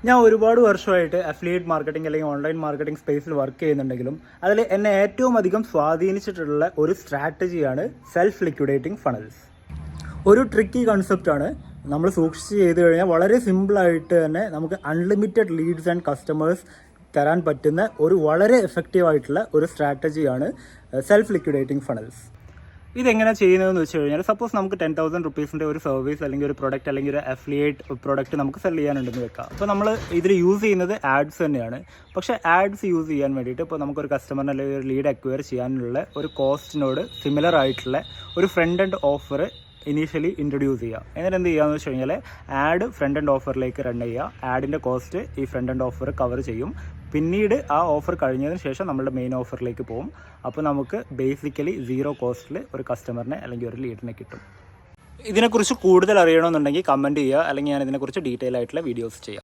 ഞാൻ ഒരുപാട് വർഷമായിട്ട് അഫിലിയേറ്റ് മാർക്കറ്റിംഗ് അല്ലെങ്കിൽ ഓൺലൈൻ മാർക്കറ്റിംഗ് സ്പേസിൽ വർക്ക് ചെയ്യുന്നുണ്ടെങ്കിലും അതിൽ എന്നെ ഏറ്റവും അധികം സ്വാധീനിച്ചിട്ടുള്ള ഒരു സ്ട്രാറ്റജിയാണ് സെൽഫ് ലിക്വിഡേറ്റിംഗ് ഫണൽസ്. ഒരു ട്രിക്കി കൺസെപ്റ്റാണ്. നമ്മൾ സൂക്ഷിച്ച് ചെയ്ത് കഴിഞ്ഞാൽ വളരെ സിമ്പിളായിട്ട് തന്നെ നമുക്ക് അൺലിമിറ്റഡ് ലീഡ്സ് ആൻഡ് കസ്റ്റമേഴ്സ് തരാൻ പറ്റുന്ന ഒരു വളരെ എഫക്റ്റീവായിട്ടുള്ള ഒരു സ്ട്രാറ്റജിയാണ് സെൽഫ് ലിക്വിഡേറ്റിംഗ് ഫണൽസ്. ഇതെങ്ങനെ ചെയ്യുന്നതെന്ന് വെച്ച് കഴിഞ്ഞാൽ, സപ്പോസ് നമുക്ക് 10,000 റുപ്പീസിൻ്റെ ഒരു സർവീസ് അല്ലെങ്കിൽ ഒരു പ്രൊഡക്റ്റ് അല്ലെങ്കിൽ ഒരു അഫിലിയേറ്റ് പ്രൊഡക്റ്റ് നമുക്ക് സെൽ ചെയ്യാനുണ്ടെന്ന് വെക്കാം. അപ്പോൾ നമ്മൾ ഇതിൽ യൂസ് ചെയ്യുന്നത് ആഡ്സ് തന്നെയാണ്. പക്ഷേ ആഡ്സ് യൂസ് ചെയ്യാൻ വേണ്ടിയിട്ട് ഇപ്പോൾ നമുക്കൊരു കസ്റ്റമറിന് അല്ലെങ്കിൽ ഒരു ലീഡ് അക്വയർ ചെയ്യാനുള്ള ഒരു കോസ്റ്റിനോട് സിമിലർ ആയിട്ടുള്ള ഒരു front end offer initially introduce ചെയ്യുക. എന്നിട്ട് എന്ത് ചെയ്യുകയെന്ന് വെച്ച് കഴിഞ്ഞാൽ, ആഡ് ഫ്രണ്ട് എൻഡ് ഓഫറിലേക്ക് റൺ ചെയ്യുക. ആഡിൻ്റെ കോസ്റ്റ് ഈ ഫ്രണ്ട് എൻഡ് ഓഫർ കവർ ചെയ്യും. പിന്നീട് ആ ഓഫർ കഴിഞ്ഞതിന് ശേഷം നമ്മുടെ മെയിൻ ഓഫറിലേക്ക് പോകും. അപ്പോൾ നമുക്ക് ബേസിക്കലി 0 കോസ്റ്റിൽ ഒരു കസ്റ്റമറിനെ അല്ലെങ്കിൽ ഒരു ലീഡിനെ കിട്ടും. ഇതിനെക്കുറിച്ച് കൂടുതൽ അറിയണമെന്നുണ്ടെങ്കിൽ കമൻറ്റ് ചെയ്യുക, അല്ലെങ്കിൽ ഞാൻ ഇതിനെക്കുറിച്ച് ഡീറ്റെയിൽ ആയിട്ടുള്ള വീഡിയോസ് ചെയ്യാം.